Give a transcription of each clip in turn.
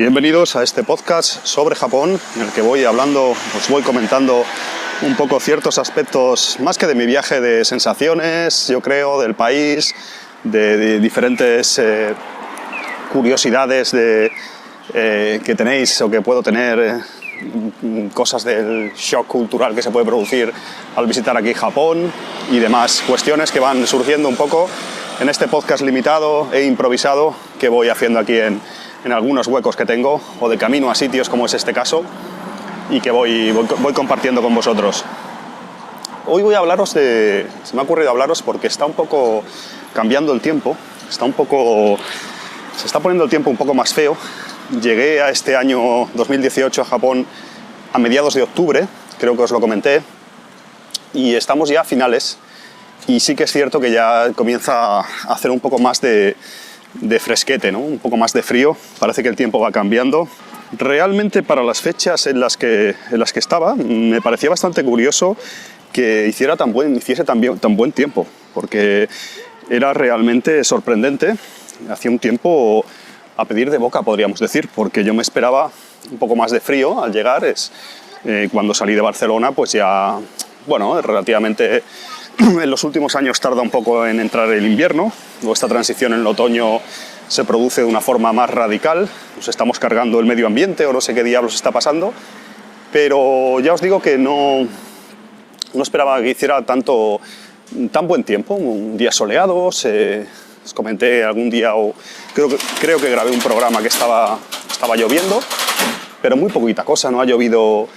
Bienvenidos a este podcast sobre Japón, en el que os voy comentando un poco ciertos aspectos, más que de mi viaje, de sensaciones, yo creo, del país, de diferentes curiosidades que tenéis o que puedo tener, cosas del shock cultural que se puede producir al visitar aquí Japón y demás cuestiones que van surgiendo un poco en este podcast limitado e improvisado que voy haciendo aquí en algunos huecos que tengo, o de camino a sitios como es este caso, y que voy compartiendo con vosotros. Hoy voy a hablaros se me ha ocurrido hablaros porque está un poco cambiando el tiempo, se está poniendo el tiempo un poco más feo. Llegué a este año 2018 a Japón a mediados de octubre, creo que os lo comenté, y estamos ya a finales, y sí que es cierto que ya comienza a hacer un poco más de fresquete, ¿no? Un poco más de frío, parece que el tiempo va cambiando. Realmente para las fechas en las que estaba, me parecía bastante curioso que hiciese tan buen tiempo, porque era realmente sorprendente. Hacía un tiempo a pedir de boca, podríamos decir, porque yo me esperaba un poco más de frío al llegar. Cuando salí de Barcelona, pues ya, bueno, relativamente en los últimos años tarda un poco en entrar el invierno, o esta transición en el otoño se produce de una forma más radical, nos estamos cargando el medio ambiente o no sé qué diablos está pasando, pero ya os digo que no esperaba que hiciera tan buen tiempo, un día soleado. Os comenté algún día, o creo que grabé un programa que estaba lloviendo, pero muy poquita cosa, no ha llovido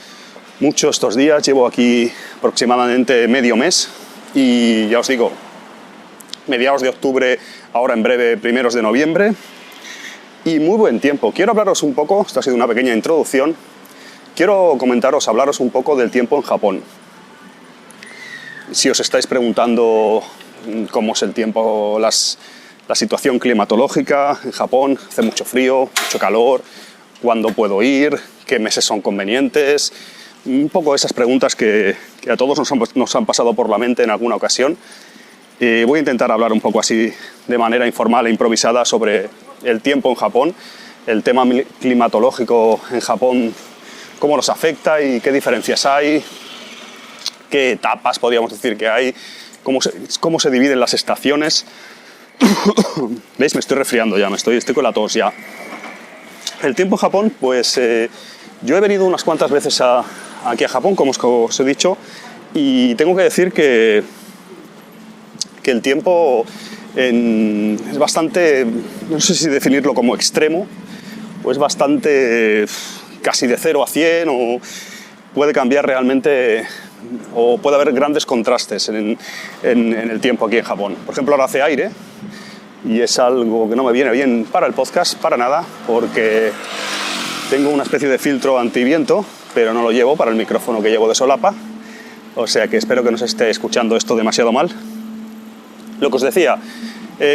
mucho estos días. Llevo aquí aproximadamente medio mes y ya os digo, mediados de octubre, ahora en breve primeros de noviembre, y muy buen tiempo. Quiero hablaros un poco, esto ha sido una pequeña introducción, quiero hablaros un poco del tiempo en Japón. Si os estáis preguntando cómo es el tiempo, la situación climatológica en Japón, hace mucho frío, mucho calor, cuándo puedo ir, qué meses son convenientes, un poco esas preguntas que a todos nos han pasado por la mente en alguna ocasión. Voy a intentar hablar un poco así de manera informal e improvisada sobre el tiempo en Japón, el tema climatológico en Japón, cómo nos afecta y qué diferencias hay, qué etapas podríamos decir que hay, cómo se dividen las estaciones. ¿Veis? Me estoy resfriando ya, estoy con la tos ya. El tiempo en Japón, pues yo he venido unas cuantas veces aquí a Japón, como os he dicho, y tengo que decir que el tiempo es bastante, no sé si definirlo como extremo, o es bastante casi de 0 a 100, o puede cambiar realmente, o puede haber grandes contrastes en el tiempo aquí en Japón. Por ejemplo, ahora hace aire, y es algo que no me viene bien para el podcast, para nada, porque tengo una especie de filtro antiviento, pero no lo llevo para el micrófono que llevo de solapa, o sea que espero que no se esté escuchando esto demasiado mal. Lo que os decía,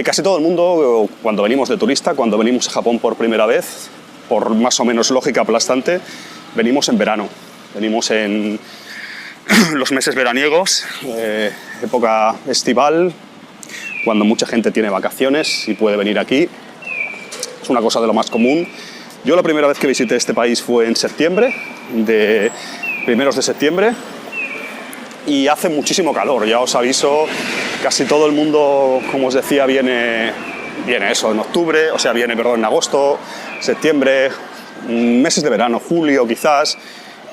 casi todo el mundo, cuando venimos de turista, cuando venimos a Japón por primera vez, por más o menos lógica aplastante, venimos en verano, venimos en los meses veraniegos, época estival, cuando mucha gente tiene vacaciones y puede venir aquí. Es una cosa de lo más común. Yo la primera vez que visité este país fue en septiembre, primeros de septiembre, y hace muchísimo calor, ya os aviso. Casi todo el mundo, como os decía, viene eso en octubre, en agosto, septiembre, meses de verano, julio quizás,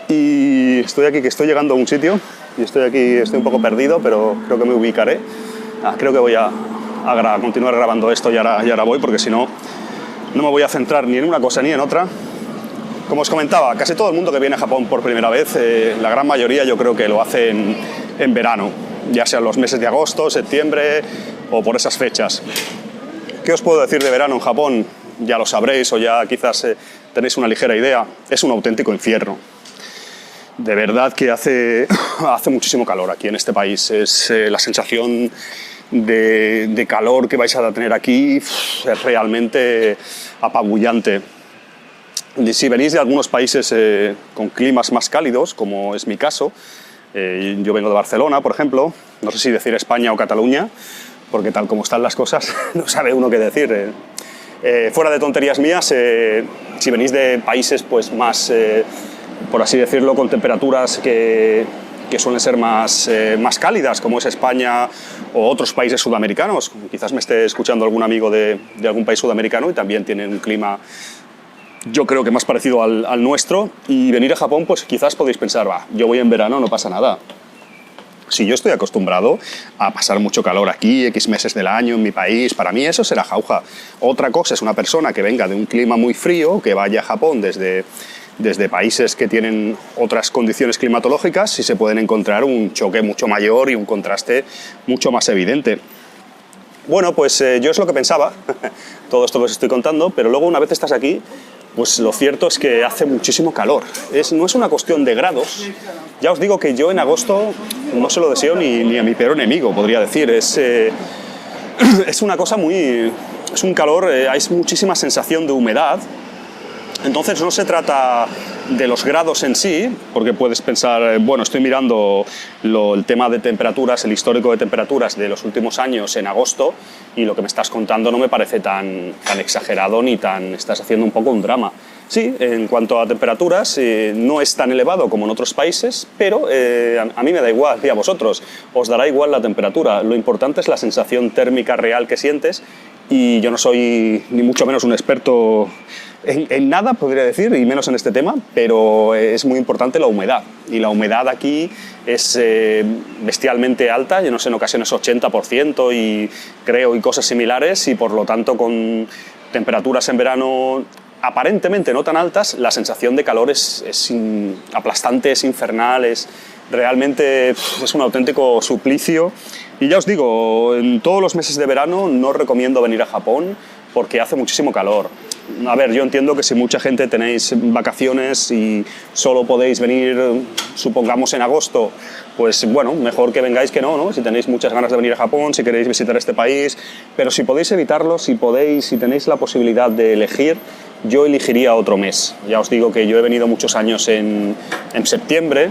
y estoy llegando a un sitio, y estoy un poco perdido, pero creo que me ubicaré. Creo que voy a continuar grabando esto y ahora voy, porque si no, no me voy a centrar ni en una cosa ni en otra. Como os comentaba, casi todo el mundo que viene a Japón por primera vez, la gran mayoría yo creo que lo hace en verano, ya sean los meses de agosto, septiembre o por esas fechas. ¿Qué os puedo decir de verano en Japón? Ya lo sabréis, o ya quizás tenéis una ligera idea. Es un auténtico infierno. De verdad que hace muchísimo calor aquí en este país. Es la sensación de calor que vais a tener aquí es realmente apabullante. Si venís de algunos países con climas más cálidos, como es mi caso, yo vengo de Barcelona, por ejemplo, no sé si decir España o Cataluña, porque tal como están las cosas no sabe uno qué decir. Fuera de tonterías mías, si venís de países pues más, por así decirlo, con temperaturas que suelen ser más cálidas, como es España o otros países sudamericanos, quizás me esté escuchando algún amigo de algún país sudamericano y también tienen un clima, yo creo que más parecido al nuestro, y venir a Japón, pues quizás podéis pensar, va, yo voy en verano, no pasa nada. Si yo estoy acostumbrado a pasar mucho calor aquí, X meses del año en mi país, para mí eso será jauja. Otra cosa es una persona que venga de un clima muy frío, que vaya a Japón desde países que tienen otras condiciones climatológicas y se pueden encontrar un choque mucho mayor y un contraste mucho más evidente. Bueno, pues yo es lo que pensaba, todo esto que os estoy contando, pero luego una vez estás aquí, pues lo cierto es que hace muchísimo calor. No es una cuestión de grados. Ya os digo que yo en agosto no se lo deseo ni a mi peor enemigo, podría decir. Es una cosa muy... Es un calor, hay muchísima sensación de humedad. Entonces no se trata de los grados en sí, porque puedes pensar, bueno, estoy mirando el tema de temperaturas, el histórico de temperaturas de los últimos años en agosto, y lo que me estás contando no me parece tan exagerado ni tan... estás haciendo un poco un drama. Sí, en cuanto a temperaturas, no es tan elevado como en otros países, pero a mí me da igual, y a vosotros, os dará igual la temperatura. Lo importante es la sensación térmica real que sientes, y yo no soy ni mucho menos un experto en nada, podría decir, y menos en este tema, pero es muy importante la humedad. Y la humedad aquí es bestialmente alta, yo no sé, en ocasiones 80% y cosas similares, y por lo tanto con temperaturas en verano aparentemente no tan altas, la sensación de calor es aplastante, es infernal, realmente es un auténtico suplicio. Y ya os digo, en todos los meses de verano no os recomiendo venir a Japón porque hace muchísimo calor. A ver, yo entiendo que si mucha gente tenéis vacaciones y solo podéis venir, supongamos, en agosto, pues bueno, mejor que vengáis que no, ¿no? Si tenéis muchas ganas de venir a Japón, si queréis visitar este país, pero si podéis evitarlo, si tenéis la posibilidad de elegir, yo elegiría otro mes. Ya os digo que yo he venido muchos años en septiembre.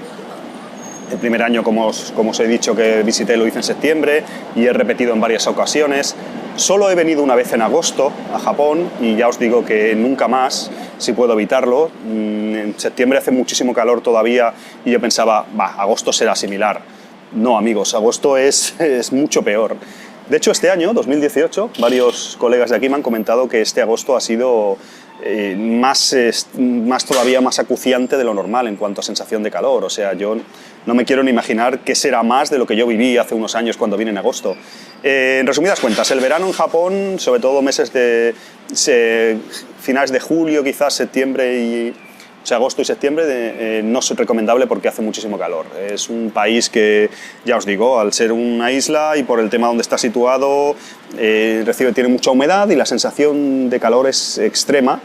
El primer año, como os he dicho, que visité lo hice en septiembre y he repetido en varias ocasiones. Solo he venido una vez en agosto a Japón y ya os digo que nunca más, si puedo evitarlo. En septiembre hace muchísimo calor todavía y yo pensaba, agosto será similar. No, amigos, agosto es mucho peor. De hecho, este año, 2018, varios colegas de aquí me han comentado que este agosto ha sido todavía más acuciante de lo normal en cuanto a sensación de calor. O sea, yo no me quiero ni imaginar qué será más de lo que yo viví hace unos años cuando vine en agosto. En resumidas cuentas, el verano en Japón, sobre todo meses de finales de julio, quizás septiembre agosto y septiembre, no es recomendable porque hace muchísimo calor. Es un país que, ya os digo, al ser una isla y por el tema donde está situado, tiene mucha humedad y la sensación de calor es extrema.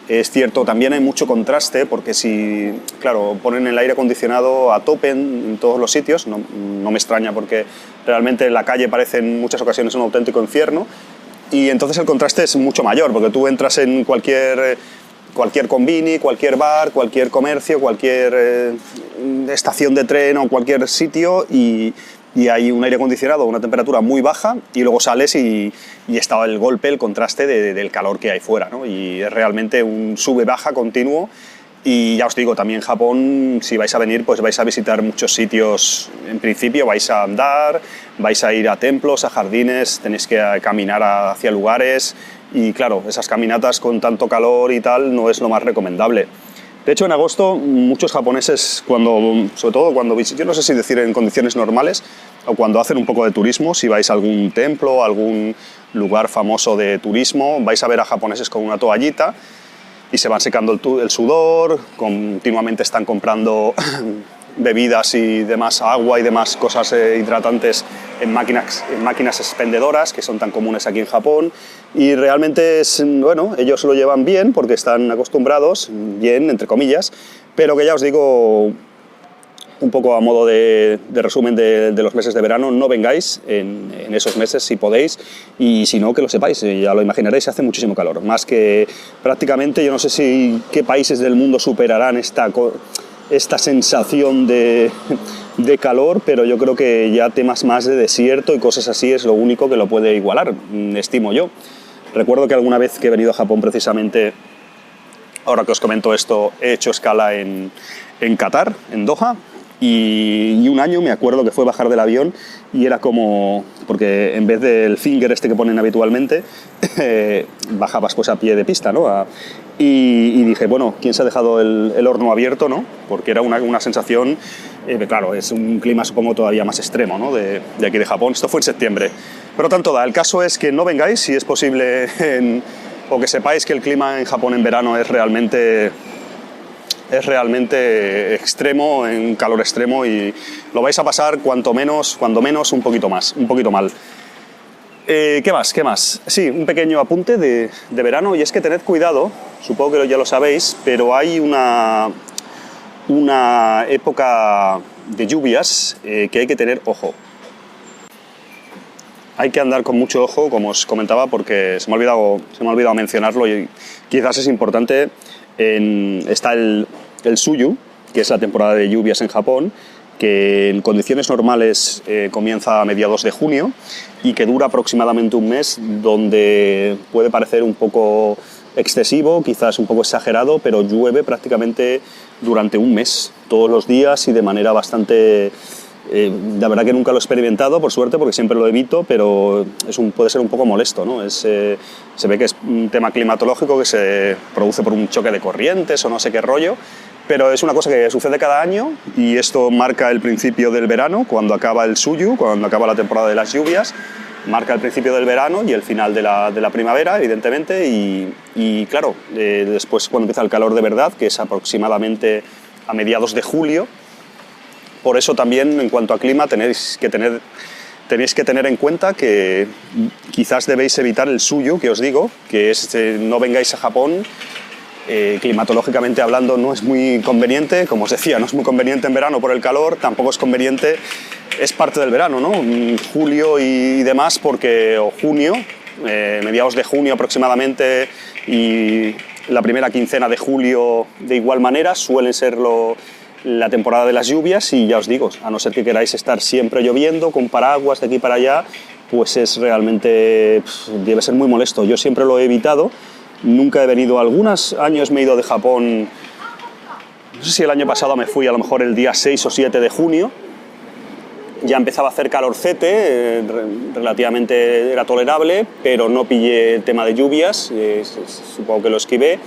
Es cierto, también hay mucho contraste porque si, claro, ponen el aire acondicionado a tope en todos los sitios, no me extraña porque realmente la calle parece en muchas ocasiones un auténtico infierno, y entonces el contraste es mucho mayor porque tú entras en cualquier convini, cualquier bar, cualquier comercio, cualquier estación de tren o cualquier sitio y hay un aire acondicionado a una temperatura muy baja y luego sales y está el golpe, el contraste del calor que hay fuera, ¿no? Y es realmente un sube-baja continuo. Y ya os digo, también Japón, si vais a venir, pues vais a visitar muchos sitios. En principio vais a andar, vais a ir a templos, a jardines, tenéis que caminar hacia lugares y claro, esas caminatas con tanto calor y tal no es lo más recomendable. De hecho, en agosto muchos japoneses, sobre todo cuando yo no sé si decir en condiciones normales o cuando hacen un poco de turismo, si vais a algún templo, a algún lugar famoso de turismo, vais a ver a japoneses con una toallita y se van secando el sudor, continuamente están comprando bebidas y demás, agua y demás cosas hidratantes en máquinas expendedoras que son tan comunes aquí en Japón, y realmente ellos lo llevan bien porque están acostumbrados, bien entre comillas, pero que ya os digo, un poco a modo de resumen de los meses de verano, no vengáis en esos meses si podéis, y si no, que lo sepáis, ya lo imaginaréis, hace muchísimo calor, más que prácticamente, yo no sé qué países del mundo superarán esta sensación de calor, pero yo creo que ya temas más de desierto y cosas así es lo único que lo puede igualar, estimo yo. Recuerdo que alguna vez que he venido a Japón precisamente, ahora que os comento esto, he hecho escala en Qatar, en Doha, y un año me acuerdo que fue bajar del avión y era como, porque en vez del finger este que ponen habitualmente, bajabas pues a pie de pista, ¿no? Y dije, bueno, ¿quién se ha dejado el horno abierto, no? Porque era una sensación, claro, es un clima supongo todavía más extremo, ¿no? de aquí de Japón. Esto fue en septiembre. Pero tanto da, el caso es que no vengáis si es posible, o que sepáis que el clima en Japón en verano es realmente extremo, en calor extremo, y lo vais a pasar cuando menos un poquito mal. ¿Qué más? Sí, un pequeño apunte de verano, y es que tened cuidado, supongo que ya lo sabéis, pero hay una época de lluvias que hay que tener ojo. Hay que andar con mucho ojo, como os comentaba, porque se me ha olvidado mencionarlo y quizás es importante. Está el Suyu, que es la temporada de lluvias en Japón, que en condiciones normales comienza a mediados de junio y que dura aproximadamente un mes, donde puede parecer un poco excesivo, quizás un poco exagerado, pero llueve prácticamente durante un mes, todos los días y de manera bastante... la verdad que nunca lo he experimentado, por suerte, porque siempre lo evito, pero puede ser un poco molesto, ¿no? Se ve que es un tema climatológico que se produce por un choque de corrientes o no sé qué rollo, pero es una cosa que sucede cada año, y esto marca el principio del verano, cuando acaba el Suyu, cuando acaba la temporada de las lluvias, marca el principio del verano y el final de la primavera, evidentemente, y claro, después cuando empieza el calor de verdad, que es aproximadamente a mediados de julio. Por eso también, en cuanto a clima, tenéis que tener en cuenta que quizás debéis evitar el Suyu, que os digo, que es no vengáis a Japón. Climatológicamente hablando no es muy conveniente, como os decía, no es muy conveniente en verano por el calor, tampoco es conveniente, es parte del verano, ¿no? Julio y demás, o junio, mediados de junio aproximadamente, y la primera quincena de julio de igual manera, suelen ser la temporada de las lluvias, y ya os digo, a no ser que queráis estar siempre lloviendo, con paraguas de aquí para allá, pues es realmente, debe ser muy molesto. Yo siempre lo he evitado, nunca he venido, algunos años me he ido de Japón, no sé si el año pasado me fui a lo mejor el día 6 o 7 de junio, ya empezaba a hacer calorcete, relativamente era tolerable, pero no pillé el tema de lluvias, supongo que lo esquivé.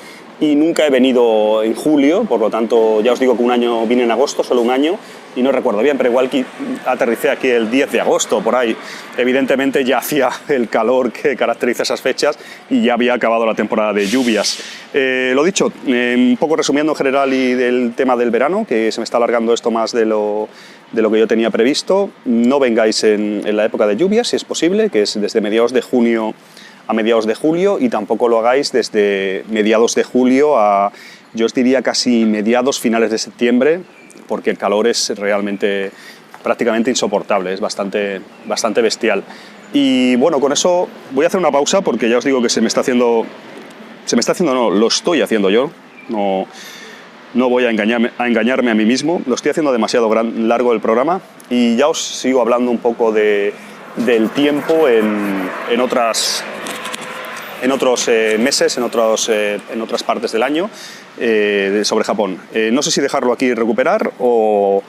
Y nunca he venido en julio, por lo tanto, ya os digo que un año vine en agosto, solo un año, y no recuerdo bien, pero igual que aterricé aquí el 10 de agosto, por ahí. Evidentemente ya hacía el calor que caracteriza esas fechas y ya había acabado la temporada de lluvias. Lo dicho, un poco resumiendo en general y del tema del verano, que se me está alargando esto más de lo que yo tenía previsto. No vengáis en la época de lluvias, si es posible, que es desde mediados de junio a mediados de julio, y tampoco lo hagáis desde mediados de julio a, yo os diría, casi finales de septiembre, porque el calor es realmente prácticamente insoportable, es bastante bestial. Y bueno, con eso voy a hacer una pausa, porque ya os digo que lo estoy haciendo yo, no voy a engañarme a mí mismo, lo estoy haciendo demasiado largo el programa, y ya os sigo hablando un poco del tiempo en otros meses, en otras partes del año, sobre Japón. No sé si dejarlo aquí y recuperar o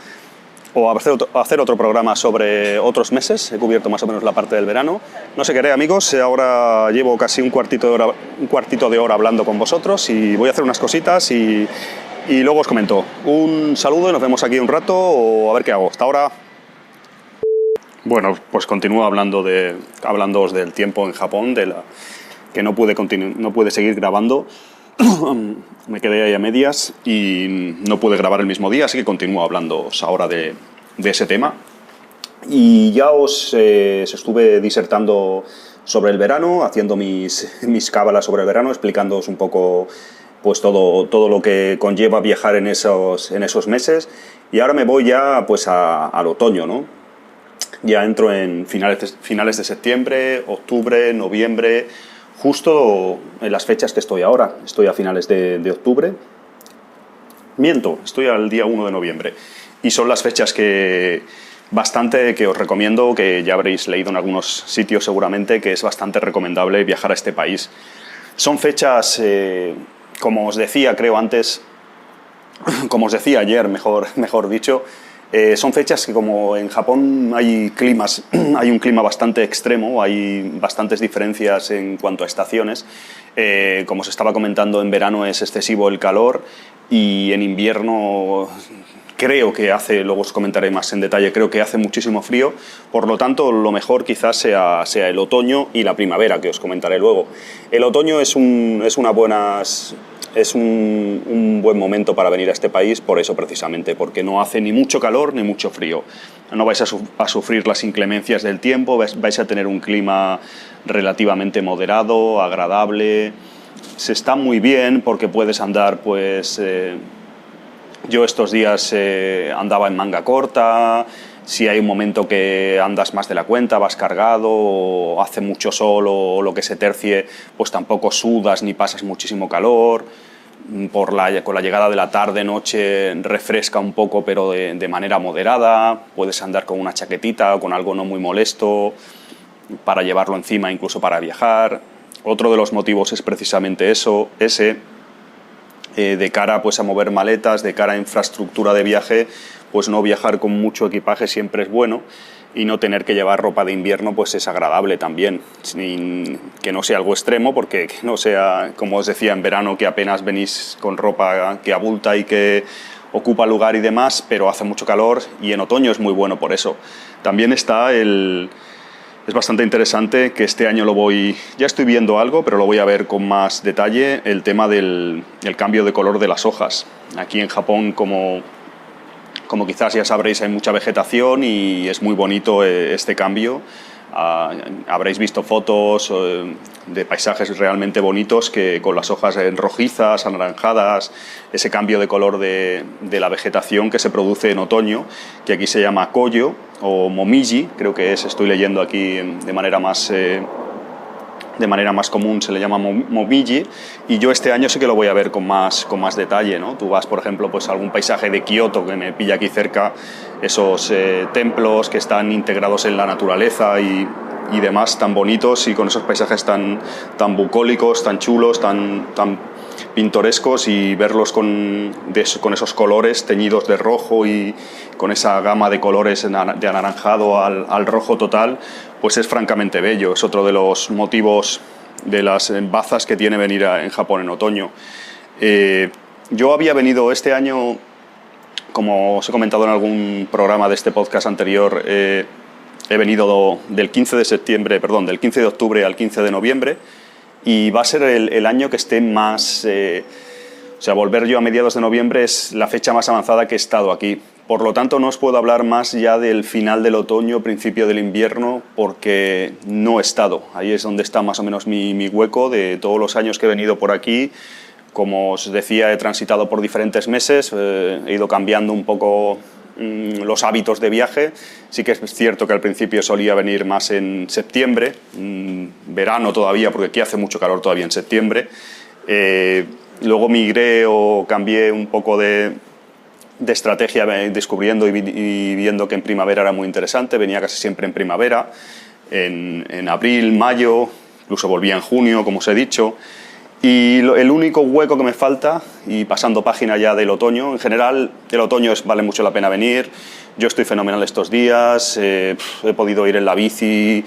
hacer otro programa sobre otros meses. He cubierto más o menos la parte del verano. No sé qué haré, amigos. Ahora llevo casi un cuartito de hora hablando con vosotros, y voy a hacer unas cositas y luego os comento. Un saludo y nos vemos aquí un rato, o a ver qué hago. Hasta ahora. Bueno, pues continúo hablándoos del tiempo en Japón, que no pude seguir grabando. Me quedé ahí a medias y no pude grabar el mismo día, así que continúo hablándoos ahora de ese tema. Y ya os estuve disertando sobre el verano, haciendo mis cábalas sobre el verano, explicándoos un poco pues todo lo que conlleva viajar en esos meses. Y ahora me voy ya pues al otoño, ¿no? Ya entro en finales de septiembre, octubre, noviembre, justo en las fechas que estoy ahora. Estoy a finales de octubre. Miento, estoy al día 1 de noviembre. Y son las fechas que bastante que os recomiendo, que ya habréis leído en algunos sitios seguramente, que es bastante recomendable viajar a este país. Son fechas, como os decía, creo antes, como os decía ayer, mejor dicho, son fechas que como en Japón hay un clima bastante extremo, hay bastantes diferencias en cuanto a estaciones. Como os estaba comentando, en verano es excesivo el calor y en invierno creo que hace, luego os comentaré más en detalle, creo que hace muchísimo frío, por lo tanto lo mejor quizás sea el otoño y la primavera, que os comentaré luego. El otoño es un buen momento para venir a este país, por eso precisamente, porque no hace ni mucho calor ni mucho frío. No vais a sufrir las inclemencias del tiempo, vais a tener un clima relativamente moderado, agradable. Se está muy bien porque puedes andar, pues... yo estos días andaba en manga corta. Si hay un momento que andas más de la cuenta, vas cargado, o hace mucho sol o lo que se tercie, pues tampoco sudas ni pasas muchísimo calor. Con la llegada de la tarde, noche, refresca un poco, pero de manera moderada. Puedes andar con una chaquetita o con algo no muy molesto para llevarlo encima, incluso para viajar. Otro de los motivos es precisamente ese. De cara, pues, a mover maletas, de cara a infraestructura de viaje, pues no viajar con mucho equipaje siempre es bueno, y no tener que llevar ropa de invierno pues es agradable también, que no sea algo extremo, porque que no sea, como os decía, en verano, que apenas venís con ropa que abulta y que ocupa lugar y demás, pero hace mucho calor, y en otoño es muy bueno por eso. También está es bastante interesante, que este año ya estoy viendo algo, pero lo voy a ver con más detalle, el tema del cambio de color de las hojas. Aquí en Japón, como quizás ya sabréis, hay mucha vegetación y es muy bonito este cambio. Habréis visto fotos de paisajes realmente bonitos, que con las hojas rojizas, anaranjadas, ese cambio de color de la vegetación que se produce en otoño, que aquí se llama koyo o momiji, creo que estoy leyendo aquí de manera más común, se le llama momiji, y yo este año sí que lo voy a ver con más detalle, ¿no? Tú vas, por ejemplo, pues a algún paisaje de Kioto, que me pilla aquí cerca, esos templos que están integrados en la naturaleza y demás, tan bonitos, y con esos paisajes tan bucólicos, tan chulos, tan pintorescos, y verlos con esos colores teñidos de rojo y con esa gama de colores de anaranjado al rojo total, pues es francamente bello. Es otro de los motivos de las bazas que tiene venir en Japón en otoño. Yo había venido este año, como os he comentado en algún programa de este podcast anterior, he venido del 15 de octubre al 15 de noviembre, y va a ser el año que esté más... volver yo a mediados de noviembre es la fecha más avanzada que he estado aquí. Por lo tanto, no os puedo hablar más ya del final del otoño, principio del invierno, porque no he estado. Ahí es donde está más o menos mi hueco de todos los años que he venido por aquí. Como os decía, he transitado por diferentes meses, he ido cambiando un poco los hábitos de viaje. Sí que es cierto que al principio solía venir más en septiembre, verano todavía, porque aquí hace mucho calor todavía en septiembre. Luego migré o cambié un poco de estrategia, descubriendo y viendo que en primavera era muy interesante. Venía casi siempre en primavera, en abril, mayo, incluso volvía en junio, como os he dicho. Y el único hueco que me falta, y pasando página ya del otoño, en general el otoño vale mucho la pena venir. Yo estoy fenomenal estos días, he podido ir en la bici,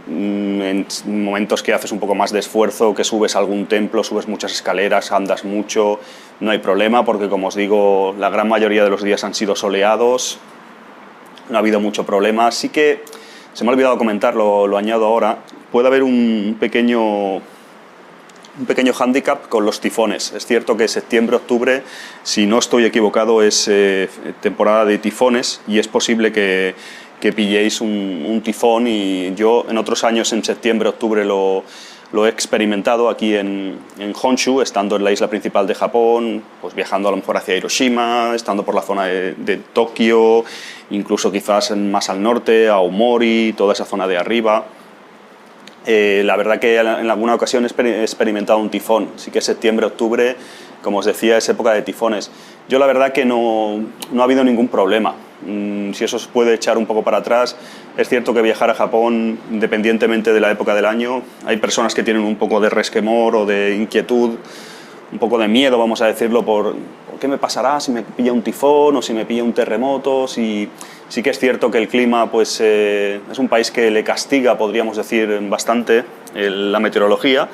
en momentos que haces un poco más de esfuerzo, que subes a algún templo, subes muchas escaleras, andas mucho, no hay problema, porque como os digo, la gran mayoría de los días han sido soleados, no ha habido mucho problema. Sí que, se me ha olvidado comentar, lo añado ahora, puede haber un pequeño hándicap con los tifones. Es cierto que septiembre, octubre, si no estoy equivocado, es temporada de tifones, y es posible que pilléis un tifón, y yo en otros años en septiembre, octubre lo he experimentado aquí en Honshu, estando en la isla principal de Japón, pues viajando a lo mejor hacia Hiroshima, estando por la zona de Tokio, incluso quizás más al norte, Aomori, toda esa zona de arriba. La verdad que en alguna ocasión he experimentado un tifón. Sí que septiembre, octubre, como os decía, es época de tifones. Yo la verdad que no ha habido ningún problema. Si eso os puede echar un poco para atrás, es cierto que viajar a Japón, independientemente de la época del año, hay personas que tienen un poco de resquemor o de inquietud, un poco de miedo, vamos a decirlo, por qué me pasará si me pilla un tifón o si me pilla un terremoto. Sí que es cierto que el clima pues, es un país que le castiga, podríamos decir, bastante la meteorología,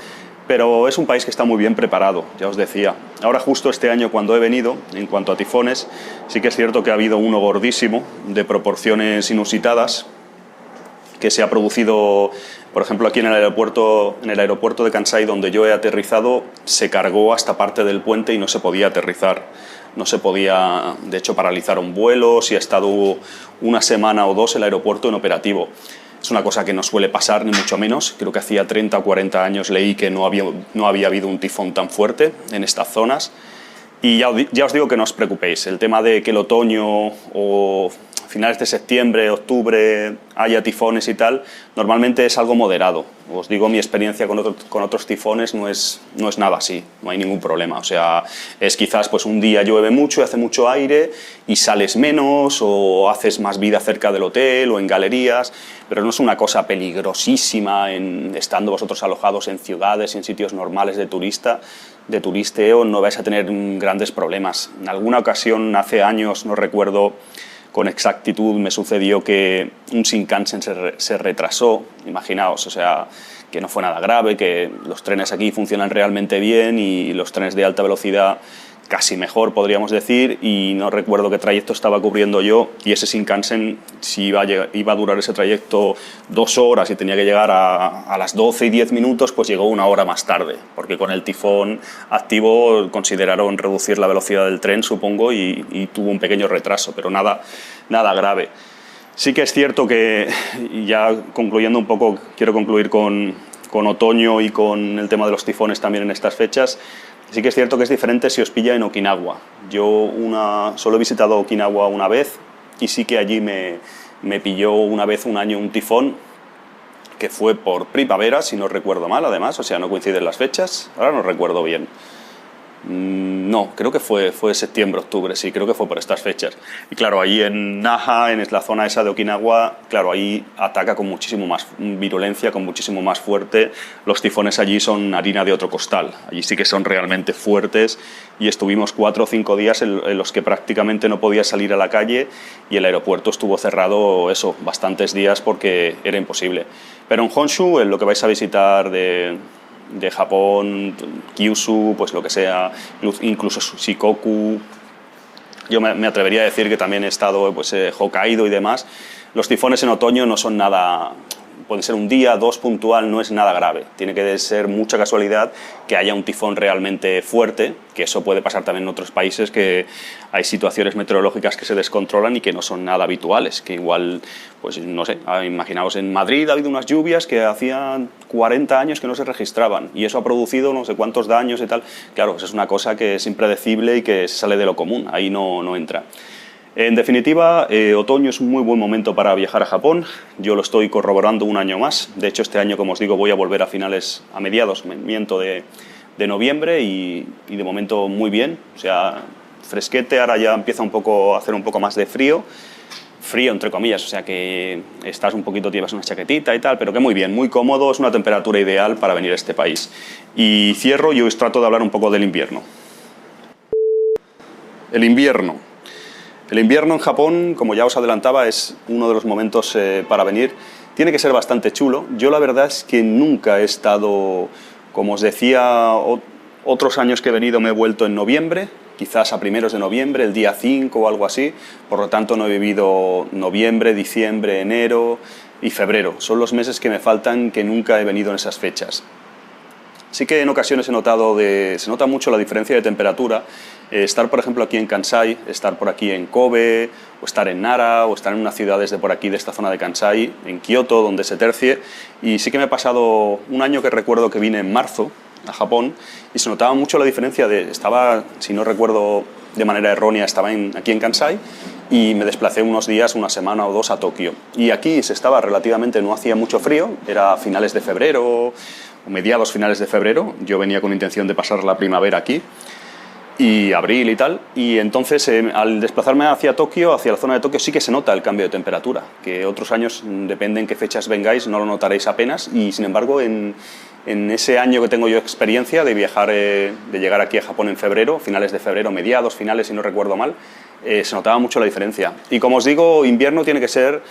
pero es un país que está muy bien preparado, ya os decía. Ahora justo este año cuando he venido, en cuanto a tifones, sí que es cierto que ha habido uno gordísimo, de proporciones inusitadas, que se ha producido, por ejemplo, aquí en el aeropuerto de Kansai, donde yo he aterrizado, se cargó hasta parte del puente y no se podía aterrizar. No se podía, de hecho, paralizar un vuelo, si ha estado una semana o dos el aeropuerto inoperativo. Es una cosa que no suele pasar, ni mucho menos. Creo que hacía 30 o 40 años leí que no había habido un tifón tan fuerte en estas zonas. Y ya os digo que no os preocupéis. El tema de que el otoño o finales de septiembre, octubre, haya tifones y tal, normalmente es algo moderado. Os digo, mi experiencia con otros tifones no es nada así, no hay ningún problema. O sea, es quizás pues un día llueve mucho y hace mucho aire y sales menos o haces más vida cerca del hotel o en galerías, pero no es una cosa peligrosísima estando vosotros alojados en ciudades y en sitios normales de turisteo, no vais a tener grandes problemas. En alguna ocasión, hace años, no recuerdo con exactitud, me sucedió que un Shinkansen se retrasó, imaginaos, o sea, que no fue nada grave, que los trenes aquí funcionan realmente bien y los trenes de alta velocidad casi mejor, podríamos decir, y no recuerdo qué trayecto estaba cubriendo yo, y ese Shinkansen, si iba a durar ese trayecto 2 horas y tenía que llegar a las 12 y 10 minutos, pues llegó 1 hora más tarde, porque con el tifón activo consideraron reducir la velocidad del tren, supongo, y tuvo un pequeño retraso, pero nada grave. Sí que es cierto que, y ya concluyendo un poco, quiero concluir con otoño y con el tema de los tifones también en estas fechas. Sí que es cierto que es diferente si os pilla en Okinawa. Yo solo he visitado Okinawa una vez y sí que allí me pilló una vez un año un tifón que fue por primavera, si no recuerdo mal, además, o sea, no coinciden las fechas, ahora no recuerdo bien. No, creo que fue septiembre, octubre, sí, creo que fue por estas fechas. Y claro, ahí en Naha, en la zona esa de Okinawa, claro, ahí ataca con muchísimo más virulencia, con muchísimo más fuerte. Los tifones allí son harina de otro costal, allí sí que son realmente fuertes y estuvimos 4 o 5 días en los que prácticamente no podía salir a la calle y el aeropuerto estuvo cerrado, bastantes días porque era imposible. Pero en Honshu, en lo que vais a visitar de Japón, Kyushu, pues lo que sea, incluso Shikoku, yo me atrevería a decir que también he estado pues, Hokkaido y demás. Los tifones en otoño no son nada, puede ser un día, 2 puntual, no es nada grave. Tiene que ser mucha casualidad que haya un tifón realmente fuerte, que eso puede pasar también en otros países, que hay situaciones meteorológicas que se descontrolan y que no son nada habituales, que igual, pues no sé, imaginaos en Madrid ha habido unas lluvias que hacían 40 años que no se registraban y eso ha producido no sé cuántos daños y tal. Claro, pues es una cosa que es impredecible y que se sale de lo común, ahí no entra. En definitiva, otoño es un muy buen momento para viajar a Japón. Yo lo estoy corroborando un año más. De hecho, este año, como os digo, voy a volver a mediados de noviembre y de momento muy bien. O sea, fresquete, ahora ya empieza a hacer un poco más de frío. Frío, entre comillas, o sea que estás un poquito, llevas una chaquetita y tal, pero que muy bien, muy cómodo, es una temperatura ideal para venir a este país. Y cierro y os trato de hablar un poco del invierno. El invierno. El invierno en Japón, como ya os adelantaba, es uno de los momentos para venir. Tiene que ser bastante chulo. Yo la verdad es que nunca he estado, como os decía, otros años que he venido me he vuelto en noviembre, quizás a primeros de noviembre, el día 5 o algo así. Por lo tanto, no he vivido noviembre, diciembre, enero y febrero. Son los meses que me faltan, que nunca he venido en esas fechas. Sí que en ocasiones se nota mucho la diferencia de temperatura. Estar, por ejemplo, aquí en Kansai, estar por aquí en Kobe, o estar en Nara, o estar en unas ciudades de por aquí, de esta zona de Kansai, en Kioto, donde se tercie. Y sí que me ha pasado un año que recuerdo que vine en marzo a Japón y se notaba mucho la diferencia estaba, si no recuerdo de manera errónea, estaba aquí en Kansai y me desplacé unos días, una semana o 2 a Tokio. Y aquí no hacía mucho frío, era finales de febrero, o mediados finales de febrero. Yo venía con intención de pasar la primavera aquí. y abril y tal, y entonces al desplazarme hacia Tokio, hacia la zona de Tokio, sí que se nota el cambio de temperatura, que otros años, depende en qué fechas vengáis, no lo notaréis apenas, y sin embargo en ese año que tengo yo experiencia de viajar, de llegar aquí a Japón en febrero, finales de febrero, mediados, finales, si no recuerdo mal, se notaba mucho la diferencia. Y como os digo, invierno tiene que ser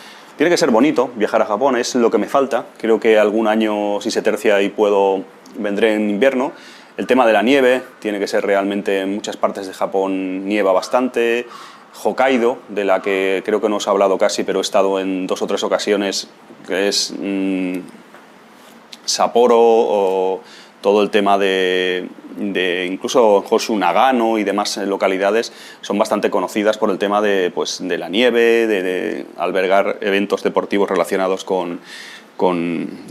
bonito, viajar a Japón es lo que me falta, creo que algún año, si se tercia y puedo, vendré en invierno. El tema de la nieve tiene que ser realmente, en muchas partes de Japón nieva bastante. Hokkaido, de la que creo que no os he hablado casi, pero he estado en 2 o 3 ocasiones, que es Sapporo, o todo el tema de incluso Honshu, Nagano y demás localidades son bastante conocidas por el tema de la nieve, de albergar eventos deportivos relacionados con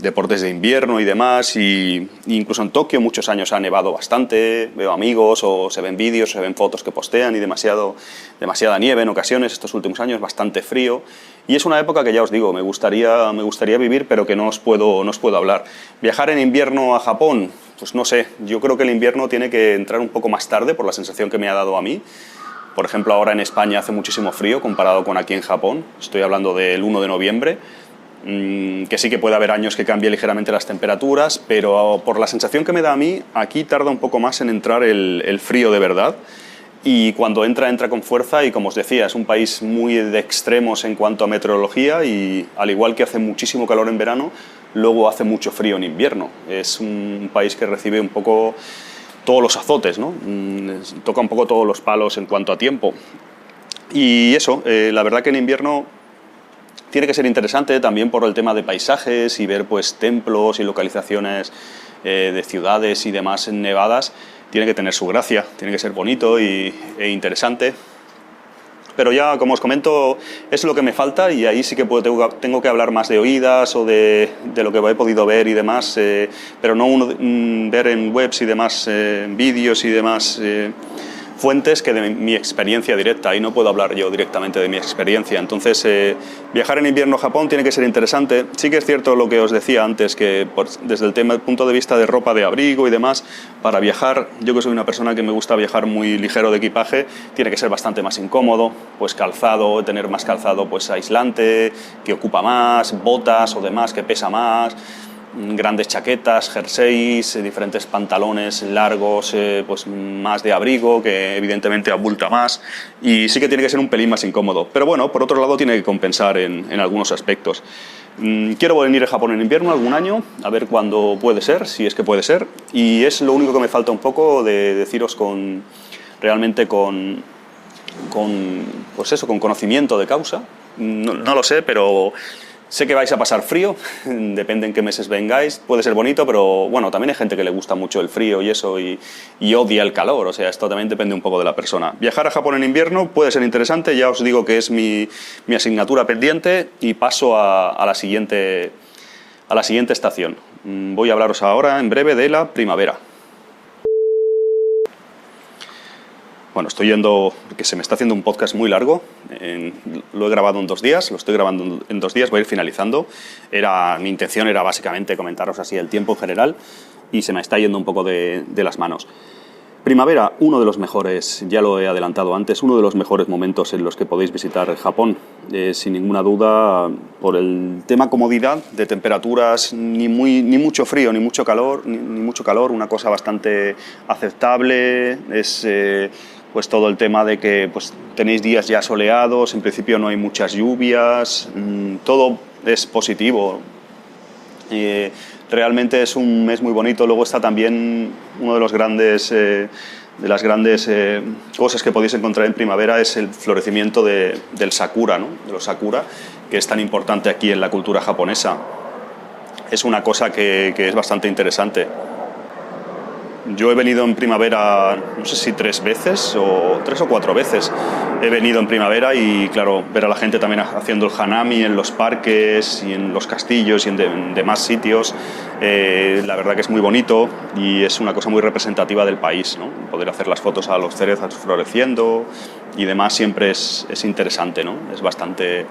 deportes de invierno y demás, y incluso en Tokio muchos años ha nevado bastante, veo amigos o se ven vídeos, se ven fotos que postean y demasiada nieve en ocasiones, estos últimos años bastante frío, y es una época que ya os digo, me gustaría vivir, pero que no os puedo hablar. Viajar en invierno a Japón, pues no sé, yo creo que el invierno tiene que entrar un poco más tarde por la sensación que me ha dado a mí. Por ejemplo, ahora en España hace muchísimo frío comparado con aquí en Japón, estoy hablando del 1 de noviembre, que sí que puede haber años que cambie ligeramente las temperaturas, pero por la sensación que me da a mí, aquí tarda un poco más en entrar el frío de verdad, y cuando entra con fuerza, y como os decía, es un país muy de extremos en cuanto a meteorología, y al igual que hace muchísimo calor en verano, luego hace mucho frío en invierno. Es un país que recibe un poco todos los azotes, ¿no? Toca un poco todos los palos en cuanto a tiempo. Y eso, la verdad que en invierno tiene que ser interesante también por el tema de paisajes y ver pues templos y localizaciones de ciudades y demás nevadas. Tiene que tener su gracia, tiene que ser bonito e interesante. Pero ya, como os comento, es lo que me falta, y ahí sí que tengo que hablar más de oídas o de lo que he podido ver y demás, pero no ver en webs y demás, vídeos y demás fuentes, que de mi experiencia directa. Ahí no puedo hablar yo directamente de mi experiencia. Entonces, viajar en invierno a Japón tiene que ser interesante. Sí que es cierto lo que os decía antes, que desde el punto de vista de ropa de abrigo y demás, para viajar, yo que soy una persona que me gusta viajar muy ligero de equipaje, tiene que ser bastante más incómodo, pues calzado, tener más calzado pues aislante, que ocupa más, botas o demás, que pesa más, grandes chaquetas, jerseys, diferentes pantalones largos, pues más de abrigo, que evidentemente abulta más, y sí que tiene que ser un pelín más incómodo. Pero bueno, por otro lado tiene que compensar en algunos aspectos. Quiero venir a Japón en invierno algún año, a ver cuándo puede ser, si es que puede ser, y es lo único que me falta un poco de deciros realmente con conocimiento de causa. No lo sé, pero sé que vais a pasar frío, depende en qué meses vengáis, puede ser bonito, pero bueno, también hay gente que le gusta mucho el frío y eso, y odia el calor, o sea, esto también depende un poco de la persona. Viajar a Japón en invierno puede ser interesante, ya os digo que es mi asignatura pendiente, y paso a la siguiente estación. Voy a hablaros ahora, en breve, de la primavera. Bueno, estoy yendo, porque se me está haciendo un podcast muy largo, lo he grabado en 2 días, lo estoy grabando en 2 días, voy a ir finalizando. Mi intención era básicamente comentaros así el tiempo en general, y se me está yendo un poco de las manos. Primavera, uno de los mejores, ya lo he adelantado antes, uno de los mejores momentos en los que podéis visitar Japón, sin ninguna duda, por el tema comodidad, de temperaturas, ni mucho frío, ni mucho calor, una cosa bastante aceptable. Es pues todo el tema de que pues tenéis días ya soleados, en principio no hay muchas lluvias, todo es positivo. Realmente es un mes muy bonito. Luego está también uno de las grandes cosas que podéis encontrar en primavera, es el florecimiento del sakura, ¿no? De los sakura, que es tan importante aquí en la cultura japonesa. Es una cosa que es bastante interesante. Yo he venido en primavera, no sé si 3 veces, o 3 o 4 veces he venido en primavera, y claro, ver a la gente también haciendo el hanami en los parques y en los castillos y en demás sitios, la verdad que es muy bonito, y es una cosa muy representativa del país, ¿no? Poder hacer las fotos a los cerezos floreciendo y demás siempre es interesante, ¿no? Es bastante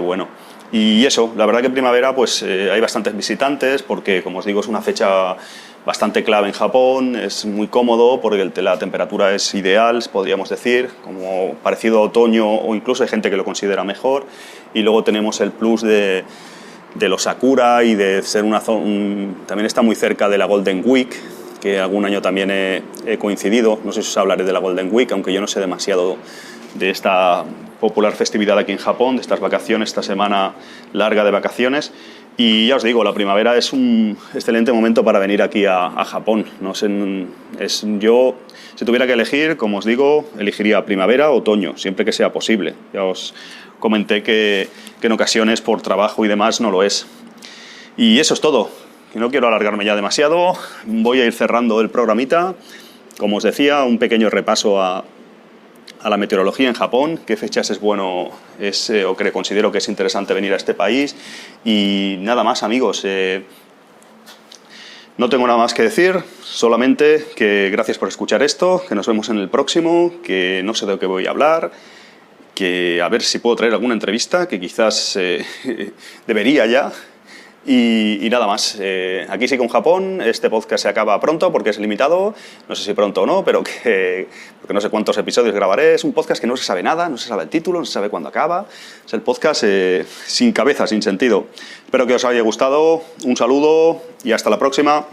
bueno. Y eso, la verdad que en primavera pues hay bastantes visitantes, porque como os digo es una fecha bastante clave en Japón, es muy cómodo porque la temperatura es ideal, podríamos decir, como parecido a otoño, o incluso hay gente que lo considera mejor. Y luego tenemos el plus de los sakura y de ser una zona... También está muy cerca de la Golden Week, que algún año también he coincidido. No sé si os hablaré de la Golden Week, aunque yo no sé demasiado de esta popular festividad aquí en Japón, de estas vacaciones, esta semana larga de vacaciones. Y ya os digo, la primavera es un excelente momento para venir aquí a Japón. No sé, yo, si tuviera que elegir, como os digo, elegiría primavera o otoño, siempre que sea posible. Ya os comenté que en ocasiones por trabajo y demás no lo es. Y eso es todo. No quiero alargarme ya demasiado, voy a ir cerrando el programita. Como os decía, un pequeño repaso a la meteorología en Japón, qué fechas es bueno, o que considero que es interesante venir a este país. Y nada más, amigos. No tengo nada más que decir, solamente que gracias por escuchar esto, que nos vemos en el próximo, que no sé de qué voy a hablar, que a ver si puedo traer alguna entrevista, que quizás debería ya. Y nada más, aquí sí con Japón, este podcast se acaba pronto porque es limitado, no sé si pronto o no, pero porque no sé cuántos episodios grabaré. Es un podcast que no se sabe nada, no se sabe el título, no se sabe cuándo acaba. Es el podcast sin cabeza, sin sentido. Espero que os haya gustado, un saludo y hasta la próxima.